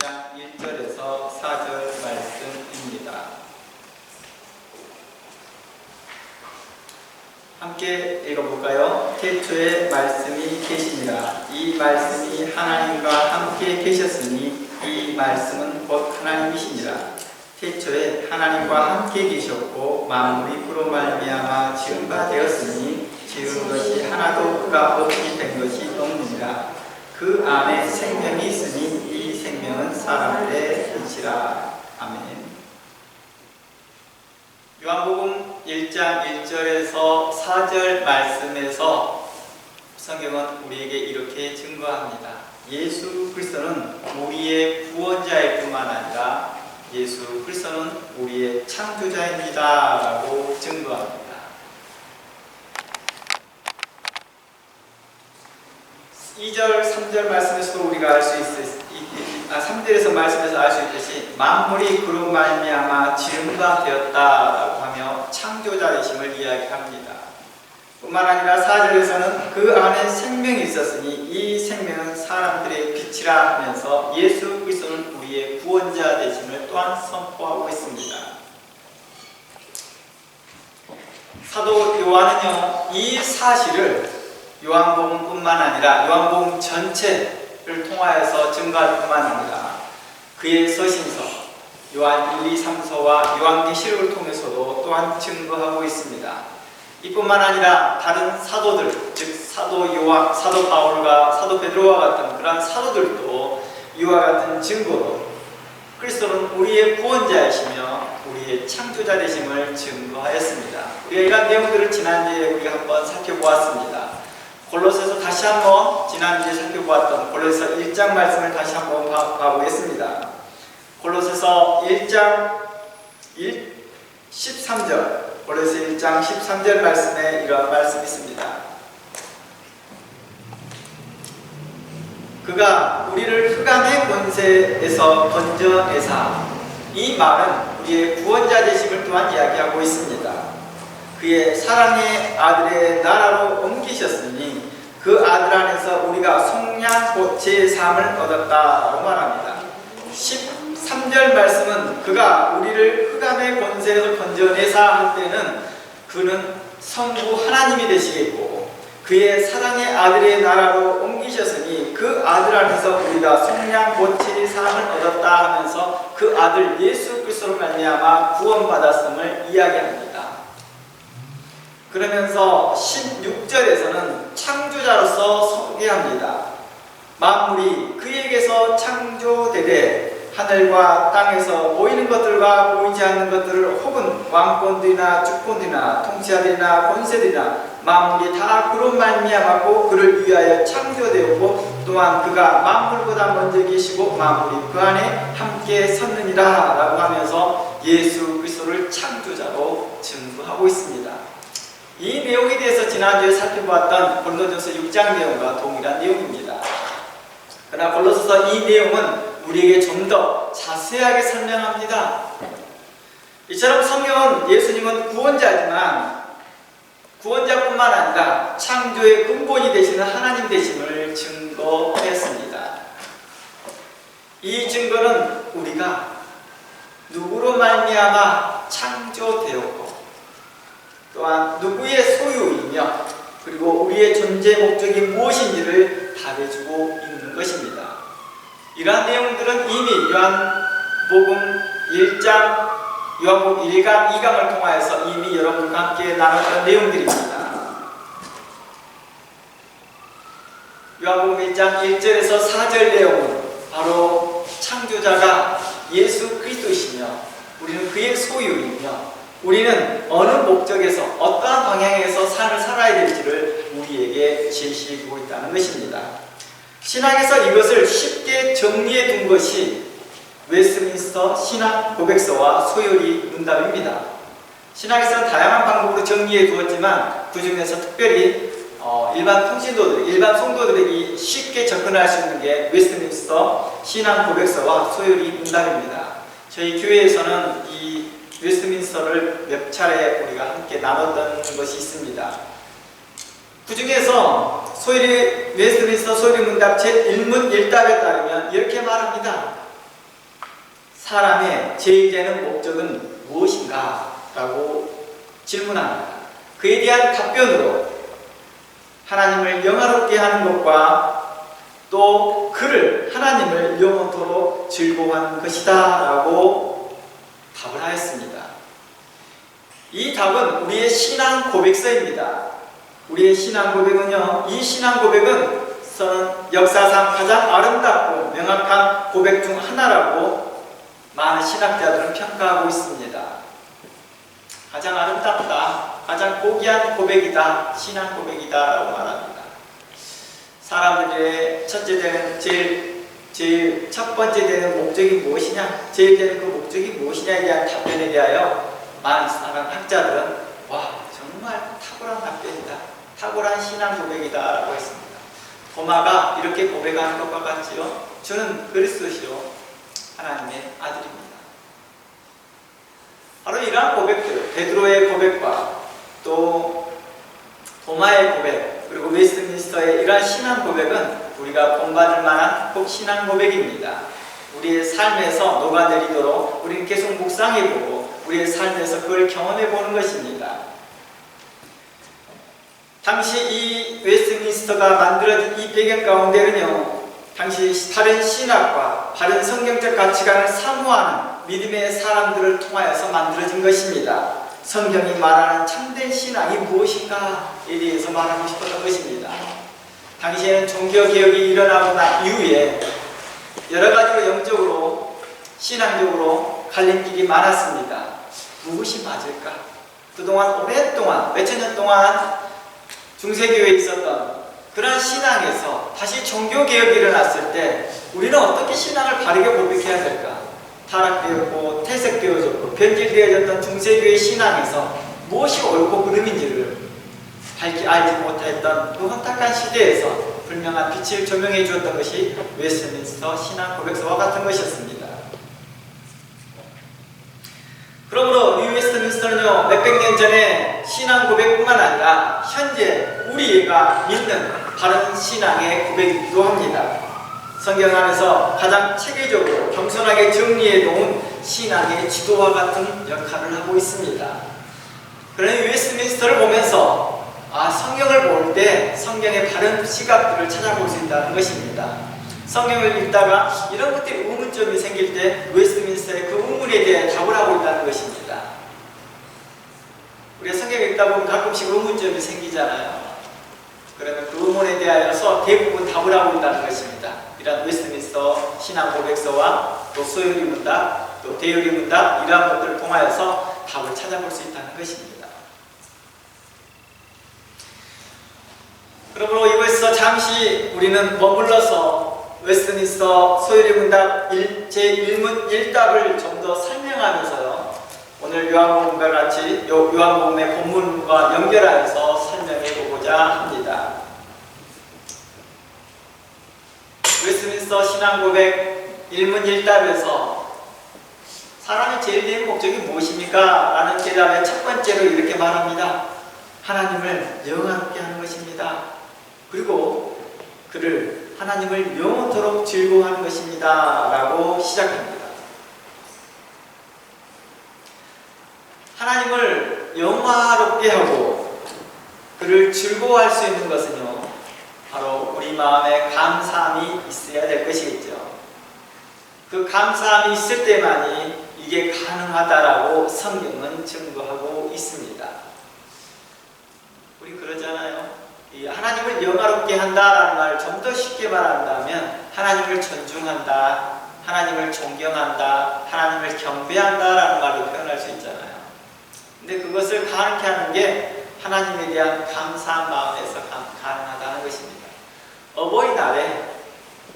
1장 1절에서 4절 말씀입니다. 함께 읽어볼까요? 태초에 말씀이 계시니라. 이 말씀이 하나님과 함께 계셨으니 이 말씀은 곧 하나님이시니라. 태초에 하나님과 함께 계셨고 만물이 그로 말미암아 지은 바 되었으니 지은 것이 하나도 그가 없이 된 것이 없느니라. 그 안에 생명이 있으니 이 생명은 사람의 빛이라. 아멘. 요한복음 1장 1절에서 4절 말씀에서 성경은 우리에게 이렇게 증거합니다. 예수 그리스도는 우리의 구원자일 뿐만 아니라 예수 그리스도는 우리의 창조자입니다 라고 증거합니다. 2절, 3절 말씀에서도 우리가 알 수 있듯이 3절에서 말씀에서 알 수 있듯이 만물이 그로 말미암아 지은 바 되었다라고 하며 창조자이심을 이야기합니다. 뿐만 아니라 4절에서는 그 안에 생명이 있었으니 이 생명은 사람들의 빛이라 하면서 예수 그리스도는 우리의 구원자 되심을 또한 선포하고 있습니다. 사도 요한은요, 이 사실을 요한복음뿐만 아니라 요한복음 전체를 통하여서 증거할 뿐만 아니라 그의 서신서 요한 1, 2, 3서와 요한계시록을 통해서도 또한 증거하고 있습니다. 이뿐만 아니라 다른 사도들, 즉 사도 요한, 사도 바울과 사도 베드로와 같은 그러한 사도들도 이와 같은 증거로 그리스도는 우리의 구원자이시며 우리의 창조자 되심을 증거하였습니다. 우리가 이러한 내용들을 지난주에 우리가 한번 살펴보았습니다. 골로새서 다시 한번 지난주에 살펴보았던 골로새서 1장 말씀을 다시 한번 봐보겠습니다. 골로새서 1장 13절 골로새 1장 13절 말씀에 이러한 말씀이 있습니다. 그가 우리를 흑암의 권세에서 건져내사. 이 말은 우리의 구원자 되심을 또한 이야기하고 있습니다. 그의 사랑의 아들의 나라로 옮기셨으니 그 아들 안에서 우리가 속량 곧 제3을 얻었다라고 말합니다. 13절 말씀은 그가 우리를 흑암의 권세에서 건져내사 할 때는 그는 성부 하나님이 되시겠고 그의 사랑의 아들의 나라로 옮기셨으니 그 아들 안에서 우리가 속량 곧 제3을 얻었다 하면서 그 아들 예수 그리스도로 말미암아 구원받았음을 이야기합니다. 그러면서 16절에서는 창조자로서 소개합니다. 만물이 그에게서 창조되되 하늘과 땅에서 보이는 것들과 보이지 않는 것들을 혹은 왕권들이나 주권들이나 통치자들이나 권세들이나 만물이 다 그로 말미암았고 그를 위하여 창조되었고 또한 그가 만물보다 먼저 계시고 만물이 그 안에 함께 섰느니라 라고 하면서 예수 그리스도를 창조자로 증거하고 있습니다. 이 내용에 대해서 지난주에 살펴보았던 고린도전서 6장 내용과 동일한 내용입니다. 그러나 골로새서 이 내용은 우리에게 좀 더 자세하게 설명합니다. 이처럼 성경은 예수님은 구원자지만 구원자뿐만 아니라 창조의 근본이 되시는 하나님 되심을 증거했습니다. 이 증거는 우리가 누구로 말미암아 창조되었고 또한 누구의 소유이며 그리고 우리의 존재 목적이 무엇인지를 답해주고 있는 것입니다. 이러한 내용들은 이미 요한복음 1장, 요한복음 1강, 2강을 통하여서 이미 여러분과 함께 나눴던 내용들입니다. 요한복음 1장 1절에서 4절 내용은 바로 창조자가 예수 그리스도이시며 우리는 그의 소유이며 우리는 어느 목적에서 어떠한 방향에서 삶을 살아야 될지를 우리에게 제시해주고 있다는 것입니다. 신학에서 이것을 쉽게 정리해 둔 것이 웨스트민스터 신학 고백서와 소요리 문답입니다. 신학에서는 다양한 방법으로 정리해 두었지만 그 중에서 특별히 일반 통신도들, 일반 성도들에게 쉽게 접근할 수 있는 게 웨스트민스터 신학 고백서와 소요리 문답입니다. 저희 교회에서는 이 웨스트민스터를 몇 차례 우리가 함께 나눴던 것이 있습니다. 그 중에서 웨스트민스터 소요리 문답 제1문 1답에 따르면 이렇게 말합니다. 사람의 제일 되는 목적은 무엇인가? 라고 질문합니다. 그에 대한 답변으로 하나님을 영화롭게 하는 것과 또 그를 하나님을 영원토록 즐거워하는 것이다 라고 답을 하였습니다. 이 답은 우리의 신앙 고백서입니다. 우리의 신앙 고백은요, 이 신앙 고백은 역사상 가장 아름답고 명확한 고백 중 하나라고 많은 신학자들은 평가하고 있습니다. 가장 아름답다, 가장 고귀한 고백이다, 신앙 고백이다 라고 말합니다. 사람들의 첫째 되는 제일 첫 번째 되는 목적이 무엇이냐, 제일 되는 그 목적이 무엇이냐에 대한 답변에 대하여 많은 학자들은 와, 정말 탁월한 답변이다, 탁월한 신앙 고백이다 라고 했습니다. 도마가 이렇게 고백하는 것과 같지요. 저는 그리스도시요 하나님의 아들입니다. 바로 이러한 고백들, 베드로의 고백과 또 도마의 고백, 그리고 웨스트민스터의 이러한 신앙 고백은 우리가 본받을 만한 꼭 신앙 고백입니다. 우리의 삶에서 녹아내리도록 우리는 계속 묵상해보고 우리의 삶에서 그걸 경험해보는 것입니다. 당시 이 웨스트민스터가 만들어진 이 배경 가운데는요, 당시 바른 신학과 바른 성경적 가치관을 사모하는 믿음의 사람들을 통하여서 만들어진 것입니다. 성경이 말하는 참된 신앙이 무엇인가에 대해서 말하고 싶었던 것입니다. 당시에는 종교개혁이 일어나고 난 이후에 여러 가지로 영적으로 신앙적으로 갈림길이 많았습니다. 무엇이 맞을까? 그동안 오랫동안 몇천 년 동안 중세교회에 있었던 그런 신앙에서 다시 종교개혁이 일어났을 때 우리는 어떻게 신앙을 바르게 고백해야 될까? 타락되었고 퇴색되어졌고 변질되어졌던 중세교회 신앙에서 무엇이 옳고 그름인지를 밝히 알지 못했던 그 혼탁한 시대에서 분명한 빛을 조명해 주었던 것이 웨스트민스터 신앙 고백서와 같은 것이었습니다. 그러므로 이 웨스트민스터는요, 몇백 년 전에 신앙 고백뿐만 아니라 현재 우리가 믿는 바른 신앙의 고백이기도 합니다. 성경 안에서 가장 체계적으로 겸손하게 정리해 놓은 신앙의 지도와 같은 역할을 하고 있습니다. 그러니 웨스트민스터를 보면서 성경을 볼 때 성경의 바른 시각들을 찾아볼 수 있다는 것입니다. 성경을 읽다가 이런 것들이 의문점이 생길 때 웨스트민스터의 그 의문에 대해 답을 하고 있다는 것입니다. 우리가 성경을 읽다 보면 가끔씩 의문점이 생기잖아요. 그러면 그 의문에 대하여서 대부분 답을 하고 있다는 것입니다. 이러한 웨스트민스터 신앙 고백서와 또 소요리 문답, 또 대요리 문답, 이러한 것들을 통하여서 답을 찾아볼 수 있다는 것입니다. 그러므로 이곳에서 잠시 우리는 머물러서 웨스트민스터 소요리 문답 제1문 1답을 좀 더 설명하면서요, 오늘 요한복음과 같이 요한복음의 본문과 연결하여서 설명해 보고자 합니다. 웨스트민스터 신앙고백 1문 1답에서 사람의 제일 된 목적이 무엇입니까? 라는 대답의 첫 번째로 이렇게 말합니다. 하나님을 영화롭게 하는 것입니다. 그리고 그를 하나님을 영원토록 즐거워하는 것입니다 라고 시작합니다. 하나님을 영화롭게 하고 그를 즐거워할 수 있는 것은요, 바로 우리 마음에 감사함이 있어야 될 것이겠죠. 그 감사함이 있을 때만이 이게 가능하다라고 성경은 증거하고 있습니다. 우리 그러잖아요. 이 하나님을 영화롭게 한다라는 말을 좀 더 쉽게 말한다면 하나님을 존중한다, 하나님을 존경한다, 하나님을 경배한다라는 말로 표현할 수 있잖아요. 근데 그것을 가능케 하는 게 하나님에 대한 감사한 마음에서 가능하다는 것입니다. 어버이날에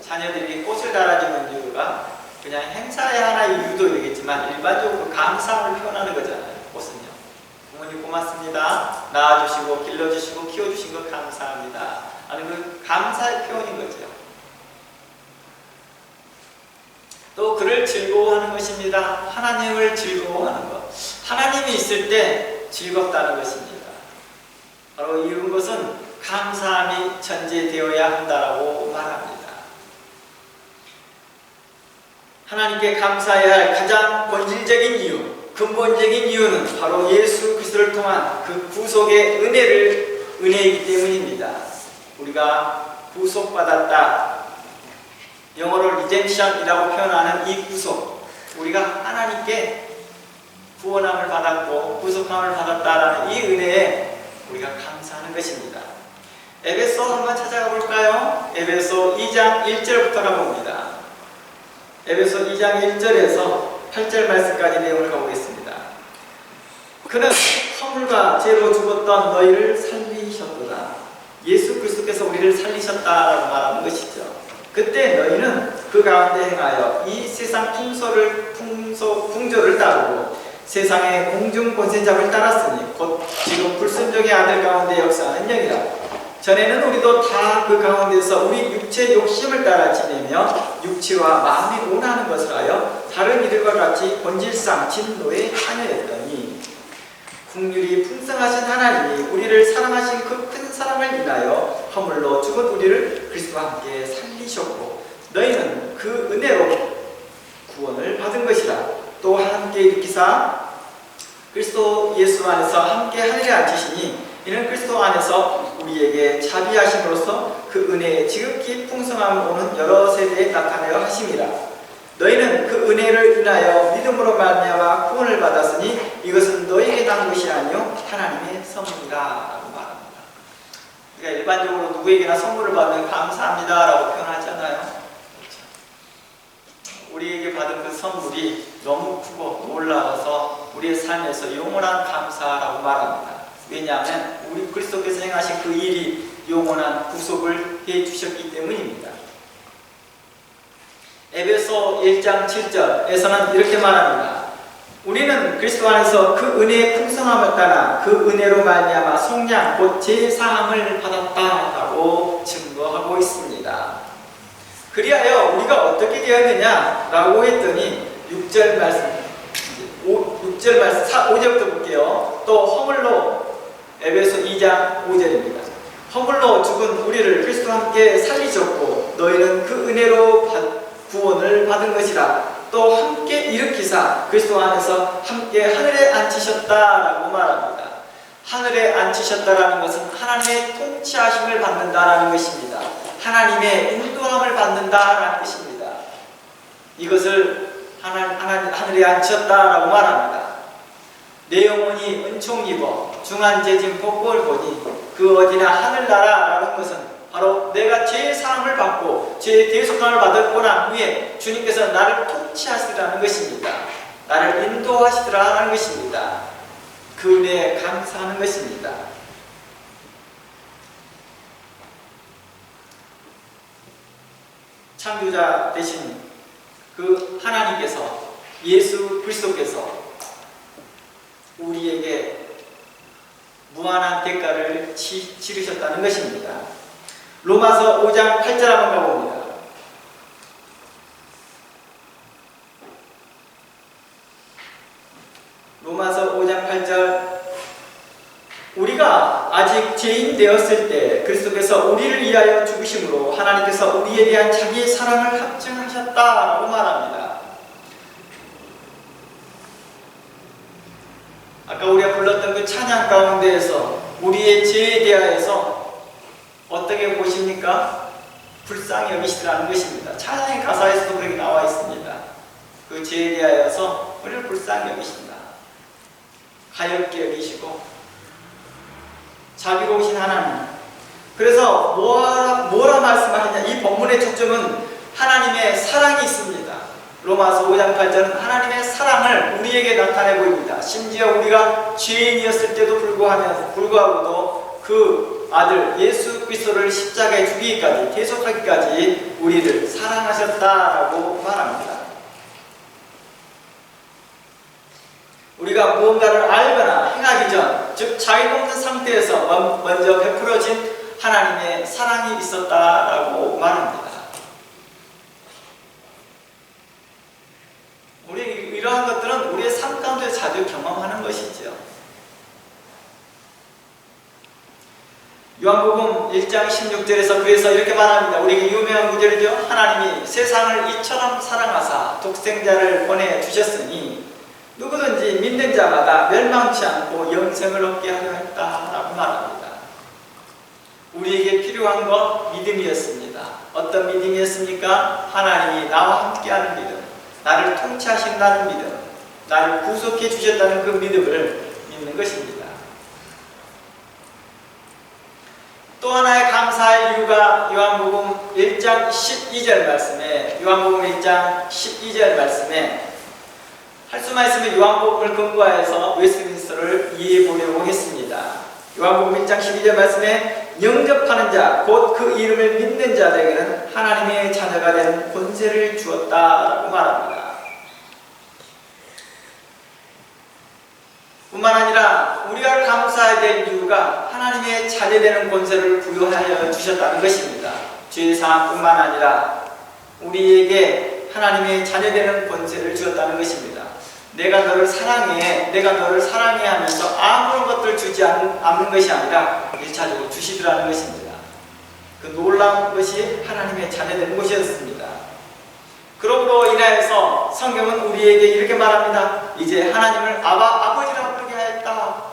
자녀들이 꽃을 달아주는 이유가 그냥 행사의 하나의 이유도이겠지만 일반적으로 감사함을 표현하는 거잖아요. 꽃은요, 부모님 고맙습니다, 낳아주시고 길러주시고 키워주신 것 감사합니다 하는 그 감사의 표현인 거죠. 또 그를 즐거워하는 것입니다. 하나님을 즐거워하는 것, 하나님이 있을 때 즐겁다는 것입니다. 바로 이런 것은 감사함이 전제되어야 한다라고 말합니다. 하나님께 감사해야 할 가장 본질적인 이유, 근본적인 이유는 바로 예수 그리스도를 통한 그 구속의 은혜이기 때문입니다. 우리가 구속받았다. 영어로 리덴션이라고 표현하는 이 구속, 우리가 하나님께 구원함을 받았고 구속함을 받았다라는 이 은혜에 우리가 감사하는 것입니다. 에베소 한번 찾아가 볼까요? 에베소 2장 1절부터 가봅니다. 에베소 2장 1절에서 8절 말씀까지 내용을 가보겠습니다. 그는 허물과 죄로 죽었던 너희를 살리셨도다. 예수 그리스도께서 우리를 살리셨다라고 말하는 것이죠. 그때 너희는 그 가운데 행하여 이 세상 풍조를 따르고 세상의 공중 권세자를 따랐으니 곧 지금 불순종의 아들 가운데 역사하는 영이라. 전에는 우리도 다 그 가운데서 우리 육체 욕심을 따라 지내며 육체와 마음이 원하는 것을 하여 다른 이들과 같이 본질상 진노의 자녀였더니 긍휼이 풍성하신 하나님이 우리를 사랑하신 그 큰 사랑을 인하여 허물로 죽은 우리를 그리스도와 함께 살리셨고 너희는 그 은혜로 구원을 받은 것이라. 또 함께 일으키사 그리스도 예수 안에서 함께 하늘에 앉히시니 이는 그리스도 안에서 우리에게 자비하심으로써 그 은혜의 지극히 풍성함을 오는 여러 세대에 나타내어 하심이라. 너희는 그 은혜를 인하여 믿음으로 말미암아 구원을 받았으니 이것은 너희에게 난 것이 아니요 하나님의 선물이라 라고 말합니다. 그러니까 일반적으로 누구에게나 선물을 받으면 감사합니다 라고 표현하잖아요. 그렇죠? 우리에게 받은 그 선물이 너무 크고 놀라워서 우리의 삶에서 영원한 감사라고 말합니다. 왜냐하면 우리 그리스도께서 행하신 그 일이 영원한 구속을 해주셨기 때문입니다. 에베소 1장 7절에서는 이렇게 말합니다. 우리는 그리스도 안에서 그 은혜의 풍성함을 따라 그 은혜로 말미암아 속량 곧 제사함을 받았다라고 증거하고 있습니다. 그리하여 우리가 어떻게 되었느냐라고 했더니 6절 말씀 5절부터 볼게요. 또 허물로 에베소 2장 5절입니다. 허물로 죽은 우리를 그리스도와 함께 살리셨고 너희는 그 은혜로 구원을 받은 것이라. 또 함께 일으키사 그리스도 안에서 함께 하늘에 앉히셨다라고 말합니다. 하늘에 앉히셨다라는 것은 하나님의 통치하심을 받는다라는 것입니다. 하나님의 인도함을 받는다라는 것입니다. 이것을 하늘에 앉히셨다라고 말합니다. 내 영혼이 은총 입어 중한 재진 복을 보니 그 어디나 하늘나라라는 것은 바로 내가 죄의 사함을 받고 죄의 대속함을 받았고 난 후에 주님께서 나를 통치하시라는 것입니다. 나를 인도하시더라라는 것입니다. 그 은혜에 감사하는 것입니다. 창조자 되신 그 하나님께서 예수 그리스도께서 우리에게 무한한 대가를 치르셨다는 것입니다. 로마서 5장 8절 한번 가봅니다. 로마서 5장 8절 우리가 아직 죄인 되었을 때 그리스도께서 우리를 위하여 죽으심으로 하나님께서 우리에 대한 자기의 사랑을 확증하셨다라고 말합니다. 아까 우리가 불렀던 그 찬양 가운데에서 우리의 죄에 대하여서 어떻게 보십니까? 불쌍히 여기시더라는 것입니다. 찬양의 가사에서도 그렇게 나와 있습니다. 그 죄에 대하여서 우리를 불쌍히 여기신다. 가엾게 여기시고 자비로우신 하나님. 그래서 뭐라 말씀하느냐? 이 본문의 초점은 하나님의 사랑이 있습니다. 로마서 5장 8절은 하나님의 사랑을 우리에게 나타내 보입니다. 심지어 우리가 죄인이었을 때도 불구하고도 그 아들 예수 그리스도를 십자가에 죽이기까지 대속하기까지 우리를 사랑하셨다라고 말합니다. 우리가 무언가를 알거나 행하기 전, 즉 자유가 없는 상태에서 먼저 베풀어진 하나님의 사랑이 있었다라고 말합니다. 우리 이러한 것들은 우리의 삶 가운데 자주 경험하는 것이죠. 요한복음 1장 16절에서 그래서 이렇게 말합니다. 우리에게 유명한 구절이죠. 하나님이 세상을 이처럼 사랑하사 독생자를 보내주셨으니 누구든지 믿는 자마다 멸망치 않고 영생을 얻게 하려 했다라고 말합니다. 우리에게 필요한 것 믿음이었습니다. 어떤 믿음이었습니까? 하나님이 나와 함께하는 믿음, 나를 통치하신다는 믿음, 나를 구속해 주셨다는 그 믿음을 믿는 것입니다. 또 하나의 감사할 이유가 요한복음 1장 12절 말씀에 요한복음 1장 12절 말씀에 할 수만 있으면 요한복음을 근거해서 웨스트민스터를 이해해 보려고 했습니다. 요한복음 1장 12절 말씀에 영접하는 자, 곧 그 이름을 믿는 자들에게는 하나님의 자녀가 되는 권세를 주었다라고 말합니다. 뿐만 아니라 우리가 감사해야 될 이유가 하나님의 자녀되는 권세를 부여하여 주셨다는 것입니다. 죄사함뿐만 아니라 우리에게 하나님의 자녀되는 권세를 주었다는 것입니다. 내가 너를 사랑해 하면서 아무런 것들 주지 않는 것이 아니라 1차적으로 주시더라는 것입니다. 그 놀라운 것이 하나님의 자녀되는 것이었습니다. 그러므로 인하여서 성경은 우리에게 이렇게 말합니다. 이제 하나님을 아버지라고 부르게 하였다.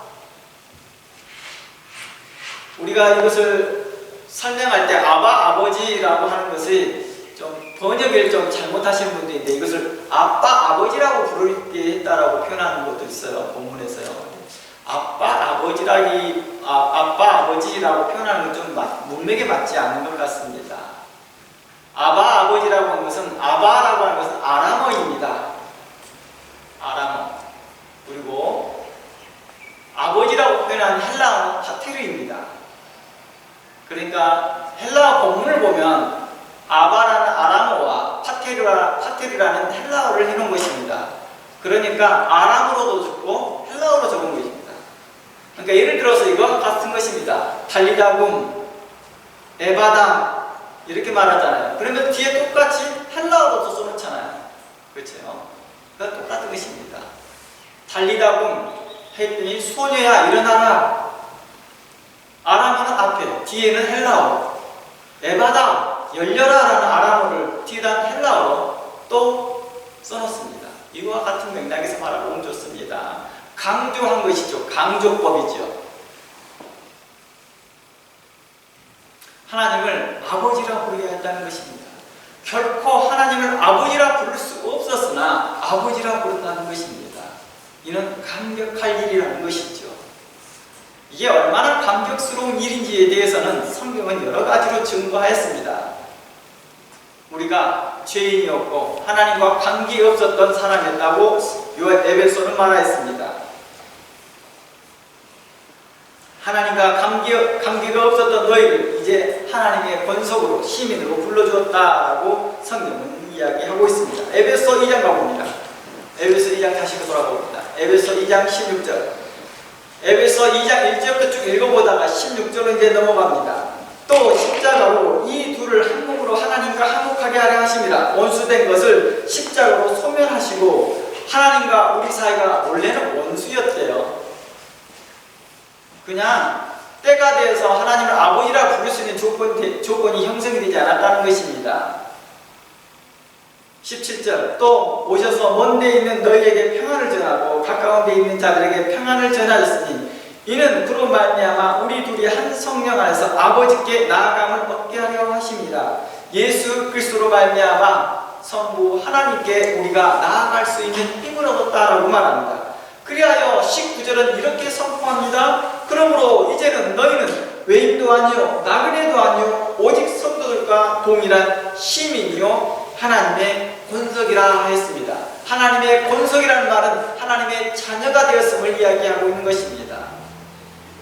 우리가 이것을 설명할 때 아버지라고 하는 것이 좀 번역을 좀 잘못하시는 분도 있는데 이것을 아버지라고 부르게 했다라고 표현하는 것도 있어요. 본문에서요. 아버지라고 표현하는 건 좀 문맥에 맞지 않는 것 같습니다. 아버지라고 하는 것은 아바라고 하는 것은 아람어입니다. 아람어. 그리고 아버지라고 표현하는 헬라어는 파테르입니다. 그러니까 헬라어 본문을 보면 아바라는 아람어와 파테르라는 헬라어를 해놓은 것입니다. 그러니까 아람어로도 적고 헬라어로 적은 것입니다. 그러니까 예를 들어서 이거 같은 것입니다. 달리다굼, 에바다 이렇게 말하잖아요. 그러면 뒤에 똑같이 헬라어로 써놓잖아요. 그렇죠? 그러니까 똑같은 것입니다. 달리다굼 했더니 소녀야 일어나라. 아람어는 앞에, 뒤에는 헬라어. 에바다 열려라라는 아람어를 뒤에다 헬라어로 또 써놓습니다. 이와 같은 맥락에서 말하면 좋습니다. 강조한 것이죠. 강조법이죠. 하나님을 아버지라 부르게 한다는 것입니다. 결코 하나님을 아버지라 부를 수 없었으나 아버지라 부른다는 것입니다. 이는 감격할 일이라는 것이죠. 이게 얼마나 감격스러운 일인지에 대해서는 성경은 여러 가지로 증거하였습니다. 우리가 죄인이었고 하나님과 관계없었던 사람이었다고 에베소는 말하였습니다. 하나님과 관계가 없었던 너희를 이제 하나님의 권속으로 시민으로 불러주었다라고 성경은 이야기하고 있습니다. 에베소 2장 가봅니다. 에베소 2장 다시 돌아봅니다. 에베소 2장 16절. 에베소 2장 1절부터 쭉 읽어보다가 16절로 이제 넘어갑니다. 또 십자가로 이 둘을 한 몸으로 하나님과 화목하게 하려 하심이라. 원수된 것을 십자가로 소멸하시고 하나님과 우리 사이가 원래는 원수였대요. 그냥 때가 되어서 하나님을 아버지라 부를 수 있는 조건이 형성이 되지 않았다는 것입니다. 17절. 또 오셔서 먼 데 있는 너희에게 평안을 전하고 가까운 데 있는 자들에게 평안을 전하였으니 이는 그로 말미암아 우리 둘이 한 성령 안에서 아버지께 나아감을 얻게 하려 하심이라. 예수 그리스도로 말미암아 성부 하나님께 우리가 나아갈 수 있는 힘을 얻었다라고 말합니다. 그리하여 19절은 이렇게 선포합니다. 그러므로 이제는 너희는 외인도 아니요 나그네도 아니요 오직 성도들과 동일한 시민이요 하나님의 권속이라 하였습니다. 하나님의 권속이라는 말은 하나님의 자녀가 되었음을 이야기하고 있는 것입니다.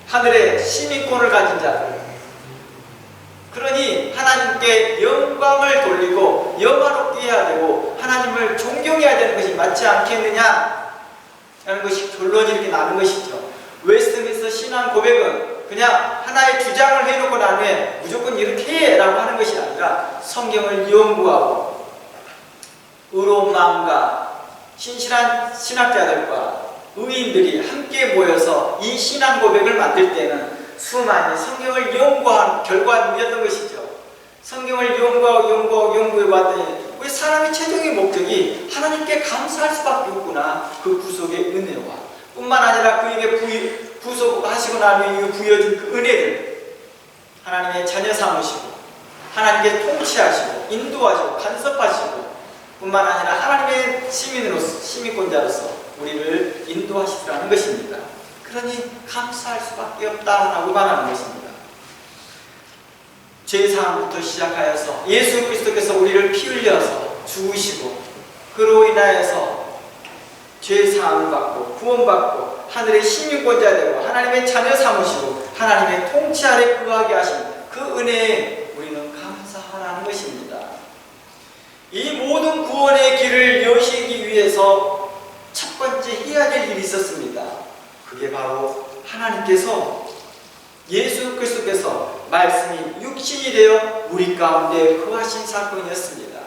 하늘의 시민권을 가진 자들, 그러니 하나님께 영광을 돌리고 영화롭게 해야 되고 하나님을 존경해야 되는 것이 맞지 않겠느냐 라는 것이 결론이 이렇게 나는 것이죠. 웨스트민스터 신앙 고백은 그냥 하나의 주장을 해놓고 난 후에 무조건 이렇게 해 라고 하는 것이 아니라 성경을 연구하고 의로운 마음과 신실한 신학자들과 의인들이 함께 모여서 이 신앙 고백을 만들 때는 수많이 성경을 연구한 결과물이었던 것이죠. 성경을 연구해 봤더니 우리 사람의 최종의 목적이 하나님께 감사할 수밖에 없구나. 그 구속의 은혜와 뿐만 아니라 그에게 구속하시고 난 이후 부여진 그 은혜들, 하나님의 자녀 삼으시고 하나님께 통치하시고 인도하시고 간섭하시고 뿐만 아니라 하나님의 시민권자로서 우리를 인도하시라는 것입니다. 그러니 감사할 수밖에 없다라고 말하는 것입니다. 죄사함부터 시작하여서 예수 그리스도께서 우리를 피 흘려서 죽으시고 그로 인하여서 죄사함을 받고 구원받고 하늘의 시민권자 되고 하나님의 자녀 삼으시고 하나님의 통치 아래 거하게 하신 그 은혜에 우리는 감사하라는 것입니다. 이 모든 구원의 길을 여시기 위해서 첫 번째 해야 될 일이 있었습니다. 그게 바로 하나님께서 예수 그리스도께서 말씀이 육신이 되어 우리 가운데 거하신 사건이었습니다.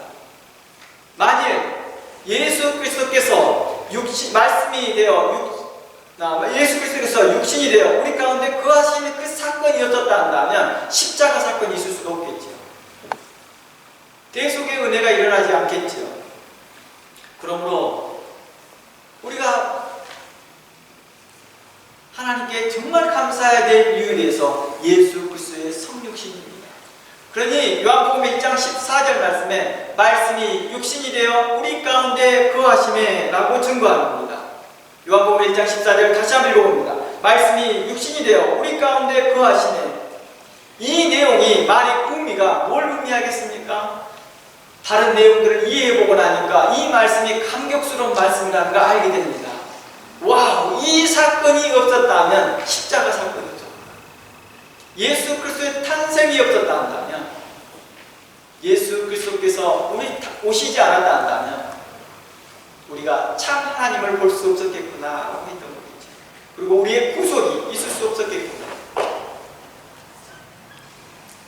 만일 예수 그리스도께서 말씀이 되어 예수 그리스도께서 육신이 되어 우리 가운데 거하시는 그 사건이 없었다 한다면 십자가 사건이 있을 수가 없겠죠. 대속의 은혜가 일어나지 않겠죠. 그러므로 우리가 하나님께 정말 감사해야 될 이유에 대해서 예수 그리스도의 성육신입니다. 그러니 요한복음 1장 14절 말씀에 말씀이 육신이 되어 우리 가운데 거하심에 라고 증거합니다. 요한복음 1장 14절 다시 한번 읽어봅니다. 말씀이 육신이 되어 우리 가운데 거하심에. 이 내용이 말의 의미가 뭘 의미하겠습니까? 다른 내용들을 이해해보고 나니까 이 말씀이 감격스러운 말씀이라는 걸 알게 됩니다. 와우, 이 사건이 없었다면 십자가 사건이죠. 예수 그리스도의 탄생이 없었다 한다면, 예수 그리스도께서 우리 오시지 않았다 한다면 우리가 참 하나님을 볼 수 없었겠구나 하고 했던 거겠죠. 그리고 우리의 구속이 있을 수 없었겠구나.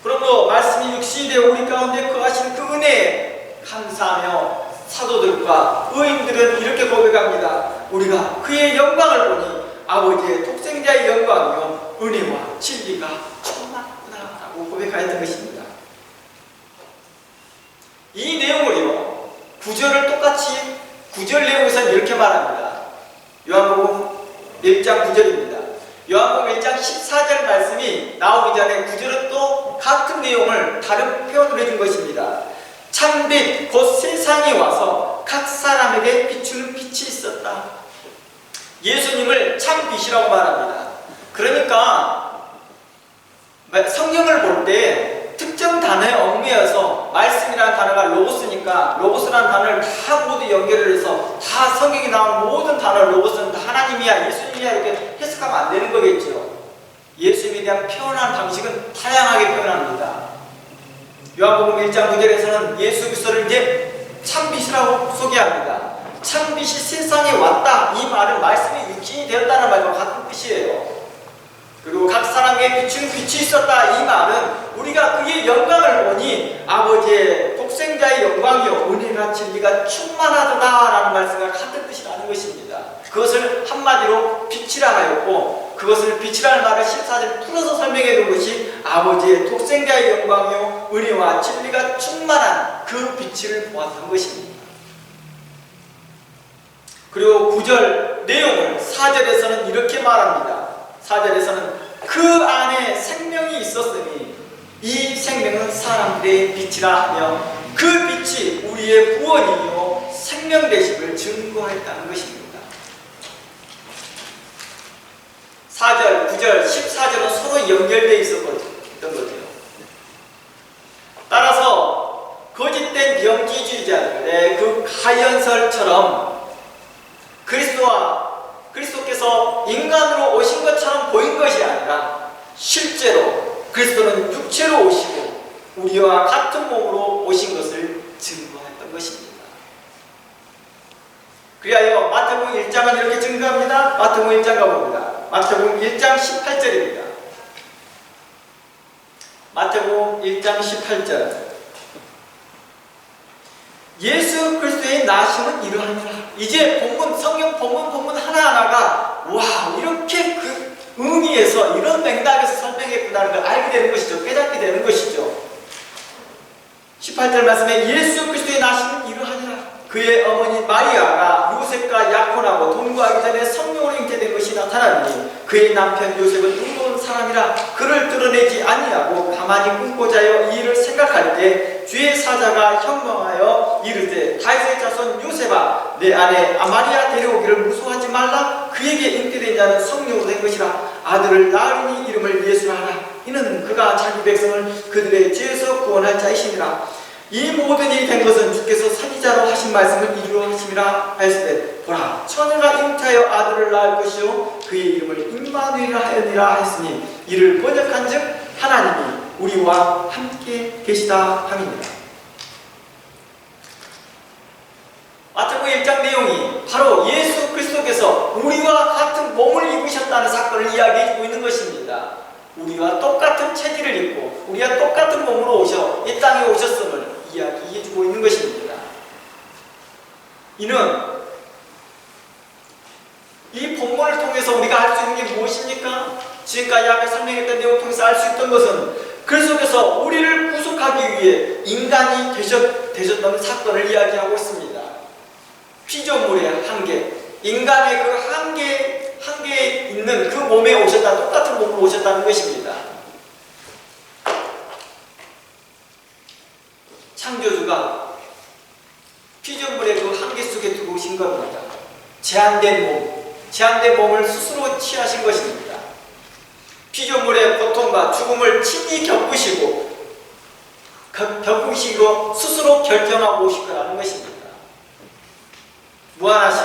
그러므로 말씀이 육신이 되어 우리 가운데 거하신 그 은혜에 감사하며 사도들과 의인들은 이렇게 고백합니다. 우리가 그의 영광을 보니 아버지의 독생자의 영광이요 은혜와 진리가 충만하구나 라고 고백하였던 것입니다. 이 내용을요 9절을 똑같이 9절 내용에서는 이렇게 말합니다. 요한복음 1장 9절입니다. 요한복음 1장 14절 말씀이 나오기 전에 9절은 또 같은 내용을 다른 표현을 해준 것입니다. 참빛 곧 세상에 와서 각 사람에게 비추는 빛이 있었다. 예수님을 참빛이라고 말합니다. 그러니까 성경을 볼 때 특정 단어에 얽매여서 말씀이라는 단어가 로고스니까 로고스라는 단어를 다 모두 연결을 해서 다 성경에 나온 모든 단어를 로고스는 다 하나님이야 예수님이야 이렇게 해석하면 안 되는 거겠죠. 예수님에 대한 표현하는 방식은 다양하게 표현합니다. 요한복음 1장 9절에서는 예수 그리스도를 이제 참빛이라고 소개합니다. 참빛이 세상에 왔다. 이 말은 말씀이 육신이 되었다는 말과 같은 뜻이에요. 그리고 각 사람에게 비추는 빛이 있었다. 이 말은 우리가 그의 영광을 보니 아버지의 독생자의 영광이요 은혜가 진리가 충만하도다라는 말씀과 같은 뜻이라는 것입니다. 그것을 한마디로 빛이라 하였고 그것을 빛이라는 말을 14절 풀어서 설명해 둔 것이 아버지의 독생자의 영광이요 은혜와 진리가 충만한 그 빛을 보았던 것입니다. 그리고 9절 내용을 4절에서는 이렇게 말합니다. 4절에서는 그 안에 생명이 있었으니 이 생명은 사람들의 빛이라 하며 그 빛이 우리의 구원이요 생명 되심을 증거했다는 것입니다. 4절, 9절, 14절은 서로 연결되어 있었던 거죠. 따라서 거짓된 병기주의자들의 그 가연설처럼 그리스도께서 인간으로 오신 것처럼 보인 것이 아니라 실제로 그리스도는 육체로 오시고 우리와 같은 몸으로 오신 것을 증거했던 것입니다. 그리하여 마태복음 1장은 이렇게 증거합니다. 마태복음 1장 가봅니다. 마태복음 1장 18절입니다. 마태복음 1장 18절 예수 그리스도의 나심은 이러하니라. 이제 성경 본문 하나하나가 와 이렇게 의미에서 이런 맥락에서 설명했구나는 걸 알게 되는 것이죠. 깨닫게 되는 것이죠. 18절 말씀에 예수 그리스도의 나시는 이러하니라. 그의 어머니 마리아가 요셉과 약혼하고 동거하기 전에 성령으로 잉태된 것이 나타나니 그의 남편 요셉은 의로운 사람이라 그를 드러내지 아니하고 가만히 꿈고자 하여 이 일을 생각할 때 주의 사자가 현명하여 이르되 다윗의 자손 요셉아 내 아내 마리아 데려오기를 무서워하지 말라. 그에게 잉태된 자는 성령으로 된 것이라. 아들을 낳으리니 이름을 예수라 하라. 이는 그가 자기 백성을 그들의 죄에서 구원할 자이시니라. 이 모든 일이 된 것은 주께서 선지자로 하신 말씀을 이루어 하심이라 하였으되 보라 처녀가 잉태하여 아들을 낳을 것이요 그의 이름을 임마누엘이라 하였니라 했으니 이를 번역한즉 하나님이 우리와 함께 계시다 함이니라. 마태복음 1장 내용이 바로 예수 그리스도께서 우리와 같은 몸을 입으셨다는 사건을 이야기해주고 있는 것입니다. 우리와 똑같은 체질을 입고 우리와 똑같은 몸으로 오셔 이 땅에 오셨음을 이야기해주고 있는 것입니다. 이는 이 본문을 통해서 우리가 알 수 있는 게 무엇입니까? 지금까지 앞에 설명했던 내용을 통해서 알 수 있던 것은 그리스도께서 우리를 구속하기 위해 인간이 되셨던 사건을 이야기하고 있습니다. 피조물의 한계, 인간의 그 한계에 있는 그 몸에 오셨다, 똑같은 몸으로 오셨다는 것입니다. 창조주가 피조물의 그 한계 속에 두고 오신 겁니다. 제한된 몸을 스스로 취하신 것입니다. 피조물의 고통과 죽음을 친히 겪으시고 스스로 결정하고 오실 거라는 것입니다. 무한하신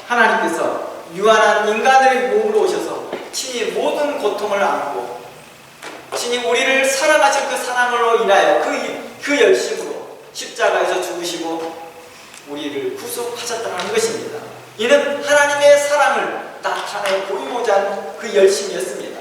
하나님께서 유한한 인간의 몸으로 오셔서 친히 모든 고통을 안고 친히 우리를 사랑하신 그 사랑으로 인하여 그 열심으로 십자가에서 죽으시고 우리를 구속하셨다는 것입니다. 이는 하나님의 사랑을 나타내 보이고자 하는 그 열심이었습니다.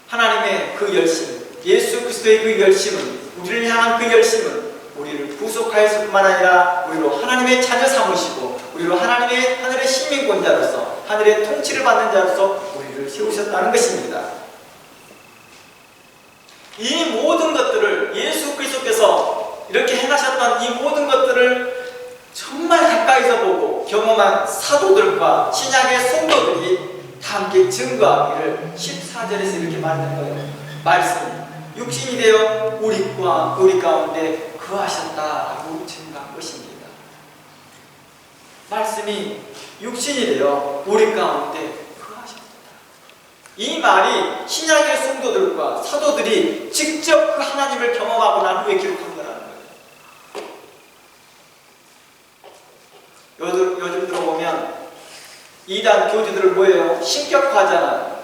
하나님의 그 열심, 예수 그리스도의 그 열심은, 우리를 향한 그 열심은 우리를 구속하였을 뿐만 아니라 우리로 하나님의 자녀 삼으시고 우리로 하늘의 시민권자로서 하늘의 통치를 받는 자로서 우리를 세우셨다는 것입니다. 이 모든 것들을 예수 그리스도께서 이렇게 행하셨던 이 모든 것들을 정말 가까이서 보고 경험한 사도들과 신약의 성도들이 다 함께 증거하기를 14절에서 이렇게 말하는 거예요. 말씀이 육신이 되어 우리 가운데 거하셨다라고 증거한 것입니다. 말씀이 육신이 되어 우리 가운데 거하셨다. 이 말이 신약의 성도들과 사도들이 직접 그 하나님을 경험하고 난 후에 기록한 거라는 거예요. 요즘 들어보면 이단 교주들을 뭐예요? 신격화잖아요.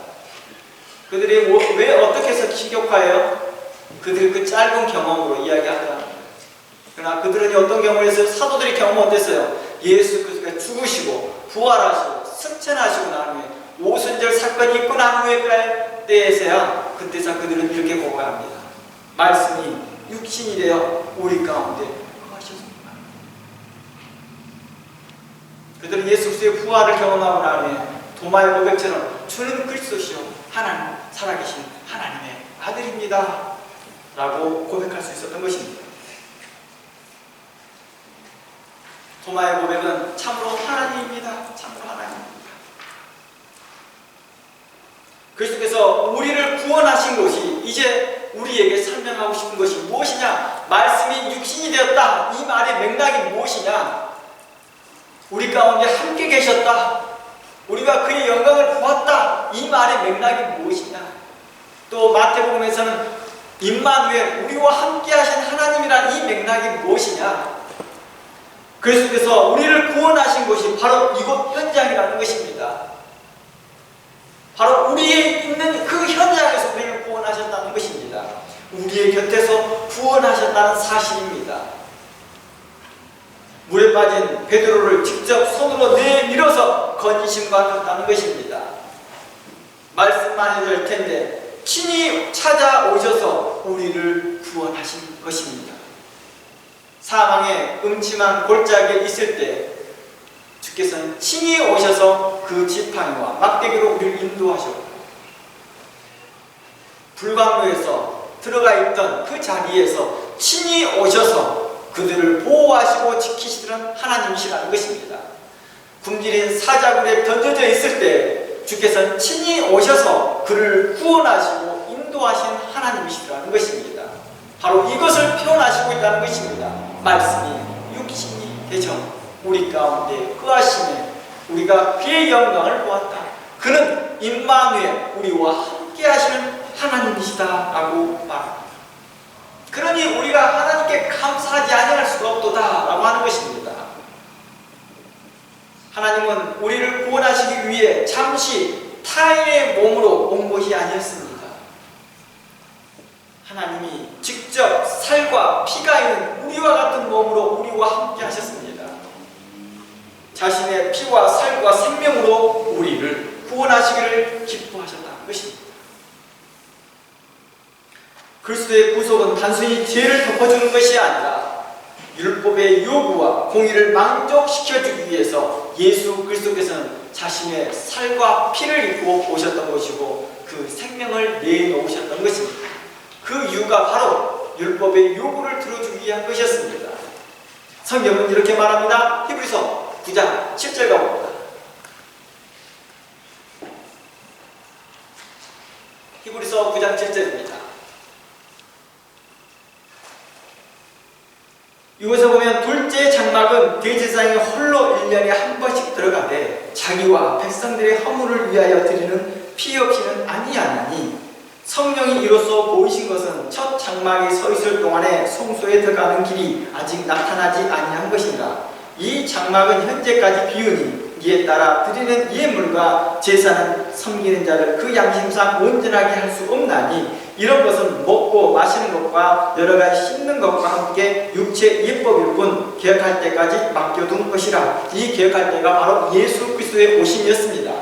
그들이 왜 어떻게 해서 신격화해요? 그들이 그 짧은 경험으로 이야기하더라는 거예요. 그러나 그들은 어떤 경험을 했어요? 사도들이 경험 어땠어요? 예수 그리스도가 죽으시고 부활하시고 승천하시고 난 후에 오순절 사건이 있고 난 후에 때에서야 그때서 그들은 이렇게 고백합니다. 말씀이 육신이 되어 우리 가운데 거하셨습니다. 그들은 예수 그리스도의 부활을 경험하고 난 후에 도마의 고백처럼 주는 그리스도시요 하나님 살아계신 하나님의 아들입니다 라고 고백할 수 있었던 것입니다. 도마의 고백은 참으로 하나님입니다. 참으로 하나님입니다. 그리스도께서 우리를 구원하신 것이 이제 우리에게 설명하고 싶은 것이 무엇이냐? 말씀이 육신이 되었다. 이 말의 맥락이 무엇이냐? 우리 가운데 함께 계셨다. 우리가 그의 영광을 보았다. 이 말의 맥락이 무엇이냐? 또 마태복음에서는 임마누엘 우리와 함께 하신 하나님이란 이 맥락이 무엇이냐? 그리스도께서 우리를 구원하신 것이 바로 이곳 현장이라는 것입니다. 바로 우리에 있는 그 현장에서 우리를 구원하셨다는 것입니다. 우리의 곁에서 구원하셨다는 사실입니다. 물에 빠진 베드로를 직접 손으로 내밀어서 건지심받았다는 것입니다. 말씀만 해도 될 텐데 친히 찾아오셔서 우리를 구원하신 것입니다. 사망의 음침한 골짜기에 있을 때 주께서는 친히 오셔서 그 지팡이와 막대기로 우리를 인도하셨고, 불광로에서 들어가 있던 그 자리에서 친히 오셔서 그들을 보호하시고 지키시던 하나님이시라는 것입니다. 굶주린 사자굴에 던져져 있을 때 주께서는 친히 오셔서 그를 구원하시고 인도하신 하나님이시라는 것입니다. 바로 이것을 표현하시고 있다는 것입니다. 말씀이 육신이 되셔 우리 가운데 거하시네 우리가 그의 영광을 보았다. 그는 임마누엘 우리와 함께 하시는 하나님이시다라고 말합니다. 그러니 우리가 하나님께 감사하지 아니할 수가 없도다라고 하는 것입니다. 하나님은 우리를 구원하시기 위해 잠시 타인의 몸으로 온 것이 아니었습니다. 하나님이 직접 살과 피가 있는 우리와 같은 몸으로 우리와 함께 하셨습니다. 자신의 피와 살과 생명으로 우리를 구원하시기를 기뻐하셨다는 것입니다. 그리스도의 구속은 단순히 죄를 덮어주는 것이 아니라 율법의 요구와 공의를 만족시켜주기 위해서 예수 그리스도께서는 자신의 살과 피를 입고 오셨던 것이고 그 생명을 내놓으셨던 것입니다. 그 이유가 바로 율법의 요구를 들어주기 위한 것이었습니다. 성경은 이렇게 말합니다. 히브리서 9장 7절 가봅니다. 히브리서 9장 7절입니다. 이곳에 보면 둘째 장막은 대제사장이 홀로 1년에 한 번씩 들어가되 자기와 백성들의 허물을 위하여 드리는 피 없이는 아니하나니 성령이 이로써 보이신 것은 첫 장막에 서 있을 동안에 성소에 들어가는 길이 아직 나타나지 아니한 것이니라. 이 장막은 현재까지 비우니 이에 따라 드리는 예물과 제사는 섬기는 자를 그 양심상 온전하게 할 수 없나니 이런 것은 먹고 마시는 것과 여러 가지 씻는 것과 함께 육체 예법일 뿐 개혁할 때까지 맡겨둔 것이라. 이 개혁할 때가 바로 예수 그리스도의 오심이었습니다.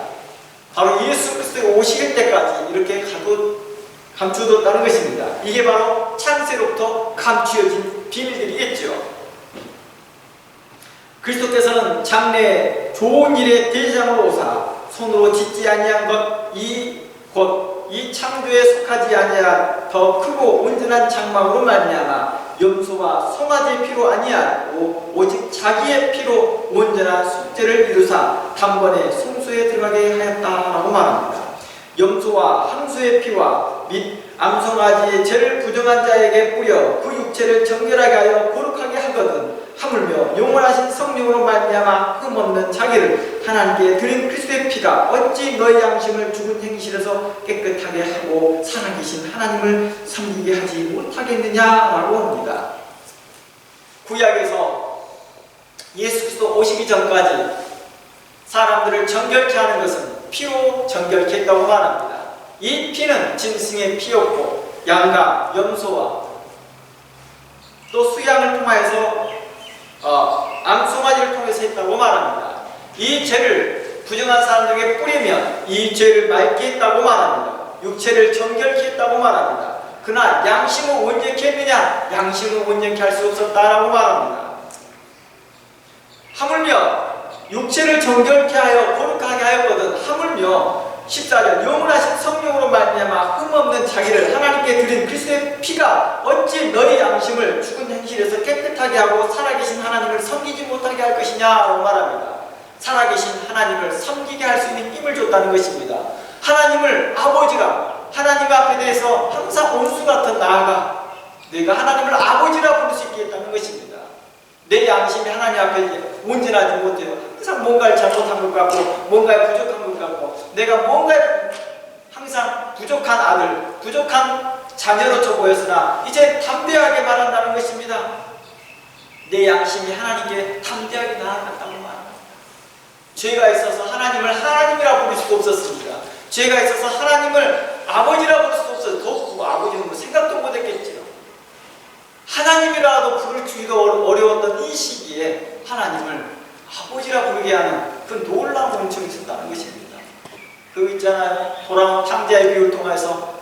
바로 예수 그리스도의 오실 때까지 이렇게 감추었다는 것입니다. 이게 바로 창세로부터 감추어진 비밀들이겠죠. 그리스도께서는 장래 좋은 일의 대장으로 오사 손으로 짓지 아니한 것 이 창조에 속하지 아니한 더 크고 온전한 장막으로 말미암아 염소와 송아지의 피로 아니하고 오직 자기의 피로 온전한 속죄를 이루사 단번에 성소에 들어가게 하였다라고 말합니다. 염소와 항소의 피와 및 암송아지의 죄를 부정한 자에게 뿌려 그 육체를 정결하게 하여 거룩하게 하거든 하물며 영원하신 성령으로 말미암아 흠없는 자기를 하나님께 드린 그리스도의 피가 어찌 너희 양심을 죽은 행실에서 깨끗하게 하고 살아계신 하나님을 섬기게 하지 못하겠느냐라고 합니다. 구약에서 예수 그리스도 오시기 전까지 사람들을 정결케 하는 것은 피로 정결케 했다고 말합니다. 이 피는 짐승의 피였고 양과 염소와 또 수양을 통하여서 암송아지를 통해서 했다고 말합니다. 이 죄를 부정한 사람들에게 뿌리면 이 죄를 맑게 했다고 말합니다. 육체를 정결케 했다고 말합니다. 그러나 양심을 온전케 했느냐? 양심을 온전케 할 수 없었다라고 말합니다. 하물며 육체를 정결케 하여 거룩하게 하였거든 하물며 14절 영원하신 성령으로 말미암아 흠없는 자기를 하나님께 드린 그리스도의 피가 어찌 너희 양심을 죽은 행실에서 깨끗하게 하고 살아계신 하나님을 섬기지 못하게 할 것이냐라고 말합니다. 살아계신 하나님을 섬기게 할 수 있는 힘을 줬다는 것입니다. 하나님을 아버지라 하나님 앞에 대해서 항상 온수 같은 나아가 내가 하나님을 아버지라 부를 수 있게 했다는 것입니다. 내 양심이 하나님 앞에 온전하지 못해요. 항상 뭔가를 잘못한 것 같고 뭔가에 부족한 것 같고 내가 뭔가에 항상 부족한 아들, 부족한 자녀로서 보였으나 이제 담대하게 말한다는 것입니다. 내 양심이 하나님께 담대하게 나아갔다고 말합니다. 죄가 있어서 하나님을 하나님이라 부를 수도 없었습니다. 죄가 있어서 하나님을 아버지라 부를 수도 없어요. 더욱 아버지는 뭐 생각도 못했겠지요. 하나님이라도 부를 주기가 어려웠던 이 시기에 하나님을 아버지라 부르게 하는 그 놀라운 은총이 있었다는 것입니다. 그거 있잖아요. 돌아온 탕자의 비유를 통해서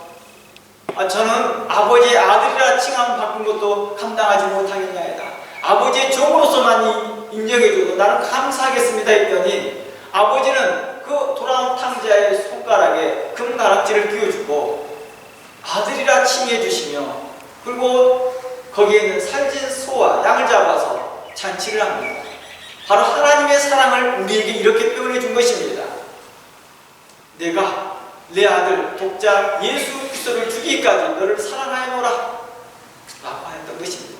저는 아버지의 아들이라 칭함 받은 것도 감당하지 못하겠나이다. 아버지의 종으로서만 이 인정해주고 나는 감사하겠습니다 했더니 아버지는 그 돌아온 탕자의 손가락에 금가락지를 끼워주고 아들이라 칭해주시며 그리고 거기에 있는 살진 소와 양을 잡아서 잔치를 합니다. 바로 하나님의 사랑을 우리에게 이렇게 표현해 준 것입니다. 내가 내 아들 독자 예수 그리스도를 주기까지 너를 사랑하여노라 라고 했던 것입니다.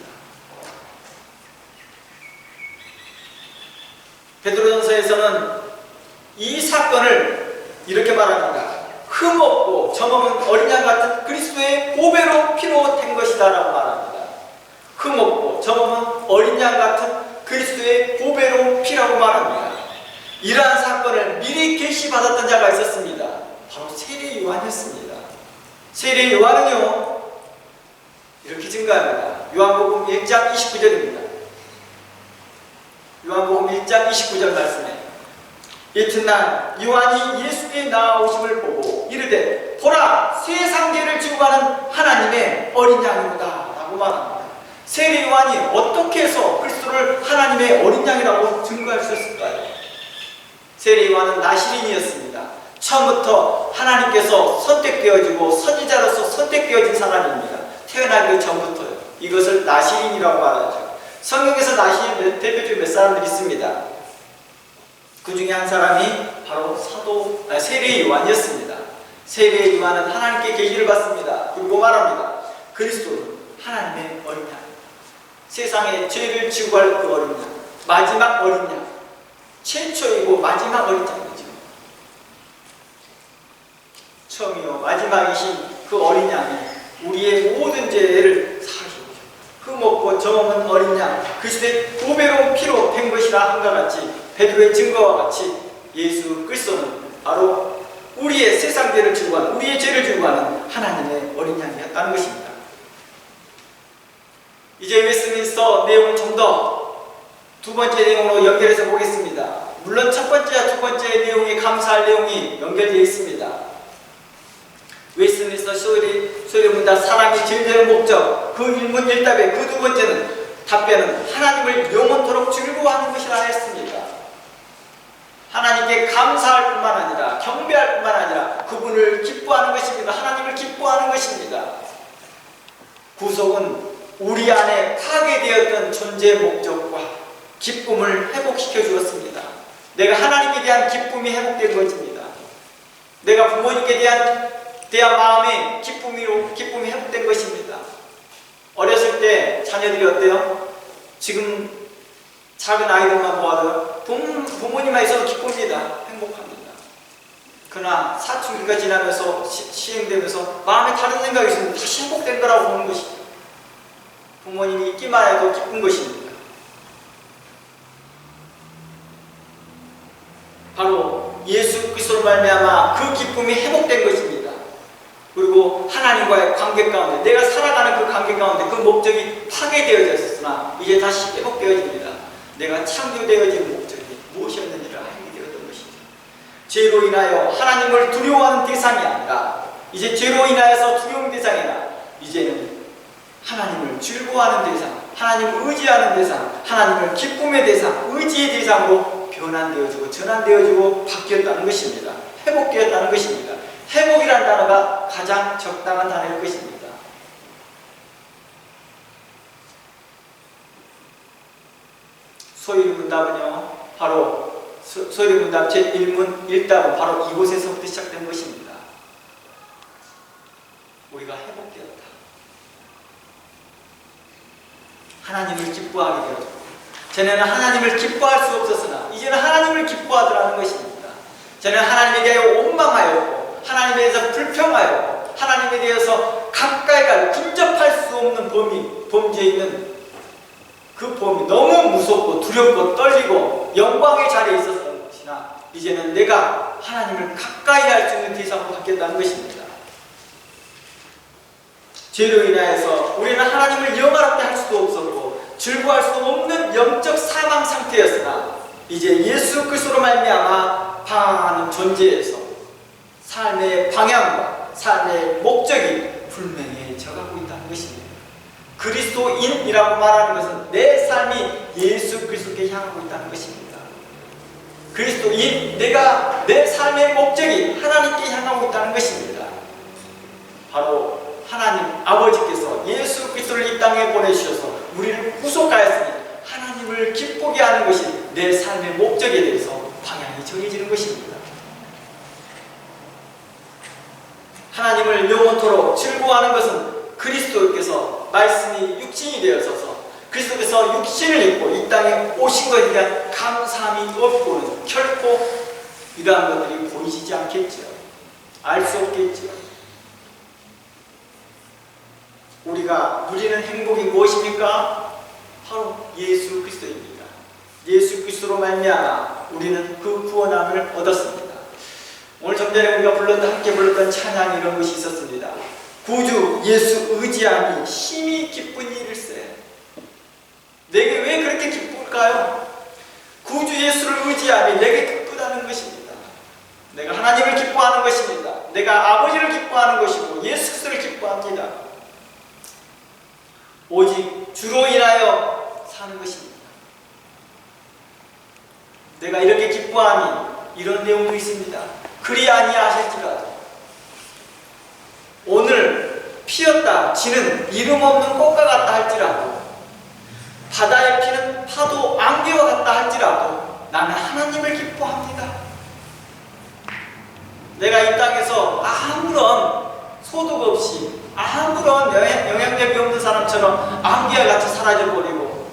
베드로전서에서는 이 사건을 이렇게 말합니다. 흠없고 점없는 어린 양 같은 그리스도의 보배로 피로 된 것이다 라고 말합니다. 흠없고 점없는 어린 양 같은 그리스도의 보배로 피라고 말합니다. 이러한 사건을 미리 계시받았던 자가 있었습니다. 바로 세례 요한이었습니다. 세례 요한은요 이렇게 증가합니다. 요한복음 1장 29절입니다. 요한복음 1장 29절 말씀에 이튿날 요한이 예수께 나오심을 보고 이르되 보라 세상 죄를 지고 가는 하나님의 어린 양이로다 라고 말합니다. 세례 요한이 어떻게 해서 그리스도를 하나님의 어린 양이라고 증거할 수 있을까요? 세례 요한은 나시린이었습니다. 처음부터 하나님께서 선택되어지고 선지자로서 선택되어진 사람입니다. 태어나기 전부터요. 이것을 나시린이라고 말하죠. 성경에서 나시린 대표적인 몇 사람들이 있습니다. 그 중에 한 사람이 바로 세례 요한이었습니다. 세례 요한은 하나님께 계시를 받습니다. 그리고 말합니다. 그리스도는 하나님의 어린 양, 세상의 죄를 지고 갈 그 어린 양, 마지막 어린 양, 최초이고 마지막 어린 양이죠. 처음이요 마지막이신 그 어린 양이 우리의 모든 죄를 사하시고 흠없고 점없는 어린 양 그리스도의 보배로운 피로 된 것이라 함과 같이 베드로의 증거와 같이 예수 그리스도는 바로 우리의 세상 죄를 지고 가는 우리의 죄를 지고 가는 하나님의 어린 양이었다는 것입니다. 이제 웨스트민스터 내용을 좀 더 두 번째 내용으로 연결해서 보겠습니다. 물론 첫 번째와 두 번째 내용이 감사할 내용이 연결되어 있습니다. 웨스트민스터 소리 문답 사랑이 제일 되는 목적 그 일문 일답의 그 두 번째는 답변은 하나님을 영원토록 즐거워하는 것이라 했습니다. 하나님께 감사할 뿐만 아니라 경배할 뿐만 아니라 그분을 기뻐하는 것입니다. 하나님을 기뻐하는 것입니다. 구속은 우리 안에 파괴되었던 존재의 목적과 기쁨을 회복시켜 주었습니다. 내가 하나님에 대한 기쁨이 회복된 것입니다. 내가 부모님께 대한 마음의 기쁨이 회복된 것입니다. 어렸을 때 자녀들이 어때요? 지금 작은 아이들만 보아도 부모님만 있어도 기쁩니다. 행복합니다. 그러나 사춘기가 지나면서 시행되면서 마음에 다른 생각이 있으면 다시 행복된 거라고 보는 것이죠. 부모님이 있기만 해도 기쁜 것입니다. 바로 예수 그리스도로 말미암아 그 기쁨이 회복된 것입니다. 그리고 하나님과의 관계 가운데 내가 살아가는 그 관계 가운데 그 목적이 파괴되어져 있었으나 이제 다시 회복되어집니다. 내가 창조되어진 목적이 무엇이었는지를 알게 되었던 것이죠. 죄로 인하여 하나님을 두려워하는 대상이 아니라 이제 죄로 인하여서 두려운 대상이 아니라 이제는 하나님을 즐거워하는 대상, 하나님을 의지하는 대상, 하나님을 기쁨의 대상, 의지의 대상으로 변환되어지고 전환되어지고 바뀌었다는 것입니다. 회복되었다는 것입니다. 회복이라는 단어가 가장 적당한 단어일 것입니다. 소유문답은요, 바로 소유문답 제1문 1답은 바로 이곳에서부터 시작된 것입니다. 우리가 회복되었다. 하나님을 기뻐하게 되었고, 전에는 하나님을 기뻐할 수 없었으나 이제는 하나님을 기뻐하더라는 것입니다. 전에는 하나님에 대하여 원망하였고 하나님에 대해서 불평하였고 하나님에 대해서 가까이 갈 근접할 수 없는 범죄에 있는 그 범이 너무 무섭고 두렵고 떨리고 영광의 자리에 있었던 것이나 이제는 내가 하나님을 가까이 할 수 있는 대상으로 바뀌었다는 것입니다. 죄로 인하여서 우리는 하나님을 영화롭게 할 수도 없었고 즐거워할 수 없는 영적 사망 상태였으나 이제 예수 그리스도로 말미암아 방황하는 존재에서 삶의 방향과 삶의 목적이 분명해져가고 있다는 것입니다. 그리스도인이라고 말하는 것은 내 삶이 예수 그리스도께 향하고 있다는 것입니다. 그리스도인, 내가 내 삶의 목적이 하나님께 향하고 있다는 것입니다. 바로 하나님 아버지께서 예수 그리스도를 이 땅에 보내주셔서 우리를 구속하였으니 하나님을 기쁘게 하는 것이 내 삶의 목적에 대해서 방향이 정해지는 것입니다. 하나님을 영원토록 즐거워하는 것은 그리스도께서 말씀이 육신이 되어서서 그리스도께서 육신을 입고 이 땅에 오신 것에 대한 감사함이 없고는 결코 이러한 것들이 보이지 않겠죠. 알 수 없겠죠. 우리가 누리는 행복이 무엇입니까? 바로 예수 그리스도입니다. 예수 그리스도로 말미암아 우리는 그 구원함을 얻었습니다. 오늘 좀 전에 우리가 함께 불렀던 찬양이 이런 것이 있었습니다. 구주 예수 의지함이 심히 기쁜 일일세. 내게 왜 그렇게 기쁠까요? 구주 예수를 의지함이 내게 기쁘다는 것입니다. 내가 하나님을 기뻐하는 것입니다. 내가 아버지를 기뻐하는 것이고 예수 그리스도를 기뻐합니다. 오직 주로 인하여 사는 것입니다. 내가 이렇게 기뻐함이 이런 내용도 있습니다. 그리 아니하실지라도 오늘 피었다 지는 이름 없는 꽃과 같다 할지라도 바다에 피는 파도 안개와 같다 할지라도 나는 하나님을 기뻐합니다. 내가 이 땅에서 아무런 소득 없이 아무런 영향력이 없는 사람처럼 안개와 같이 사라져버리고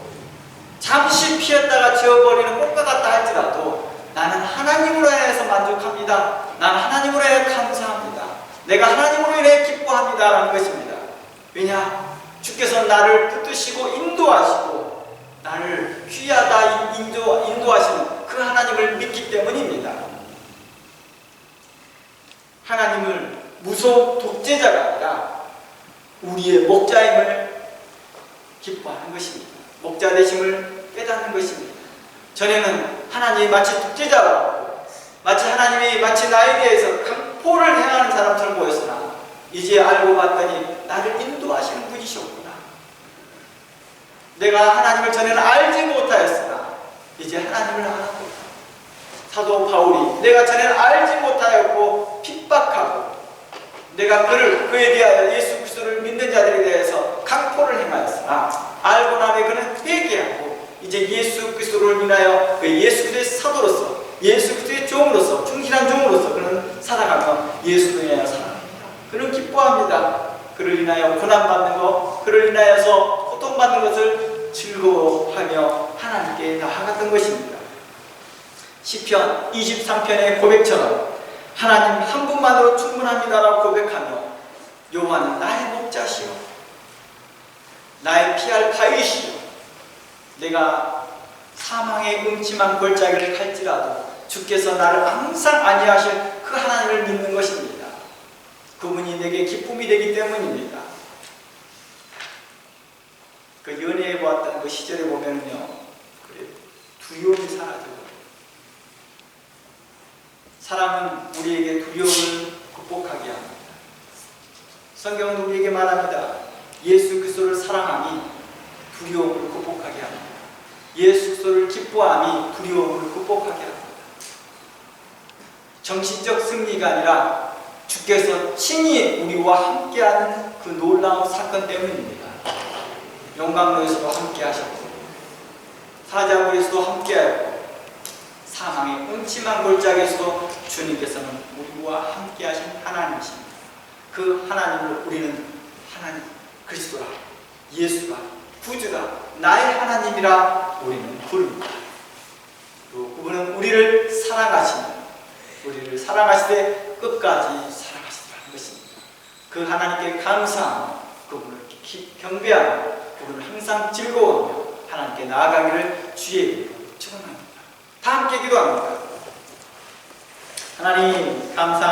잠시 피었다가 지워버리는 꽃과 같다 할지라도 나는 하나님으로 인해서 만족합니다. 나는 하나님으로 인해 감사합니다. 내가 하나님으로 인해 기뻐합니다 라는 것입니다. 왜냐? 주께서 나를 붙드시고 인도하시고 나를 귀하다 인도하시는 그 하나님을 믿기 때문입니다. 하나님을 무속 독재자가 아니라 우리의 목자임을 기뻐하는 것입니다. 목자 되심을 깨닫는 것입니다. 전에는 하나님이 마치 독재자라고 마치 하나님이 마치 나에 대해서 강포를 행하는 사람처럼 보였으나 이제 알고 봤더니 나를 인도하시는 분이셨구나. 내가 하나님을 전에는 알지 못하였으나 이제 하나님을 알았구나. 사도 바울이 내가 전에는 알지 못하였고 핍박하고 내가 그에 대하여 예수 그리스도를 믿는 자들에 대해서 강포를 행하였으나 알고 나니 그는 회개하고 이제 예수 그리스도를 인하여 그 예수 그리스도의 사도로서 예수 그리스도의 종으로서 충실한 종으로서 그는 살아가며 예수를 인하여 살아갑니다. 그는 기뻐합니다. 그를 인하여 고난받는 것, 그를 인하여서 고통받는 것을 즐거워하며 하나님께 나아갔던 것입니다. 시편 23편의 고백처럼 하나님 한 분만으로 충분합니다라고 고백하며 여호와는 나의 목자시오 나의 피할 바위시오 내가 사망의 음침한 골짜기를 갈지라도 주께서 나를 항상 안위하실 그 하나님을 믿는 것입니다. 그분이 내게 기쁨이 되기 때문입니다. 그 연애해 보았던 그 시절에 보면요 두려움이 사라져요. 사랑은 우리에게 두려움을 극복하게 합니다. 성경은 우리에게 말합니다. 예수 그리스도를 사랑함이 두려움을 극복하게 합니다. 예수 그리스도를 기뻐함이 두려움을 극복하게 합니다. 정신적 승리가 아니라 주께서 친히 우리와 함께하는 그 놀라운 사건 때문입니다. 용광로에서도 함께하셨고 사자굴에서도 함께하였고 사망의 음침한 골짜기에서도 주님께서는 우리와 함께 하신 하나님이십니다. 그 하나님을 우리는 하나님 그리스도라 예수라 구주라 나의 하나님이라 우리는 부릅니다. 또 그분은 우리를 사랑하시되 끝까지 사랑하시더라는 것입니다. 그 하나님께 감사하며 그분을 경배하며 그분을 항상 즐거워하며 하나님께 나아가기를 주의 이름으로 축원합니다. 다 함께 기도합니다. 하나님 감사합니다.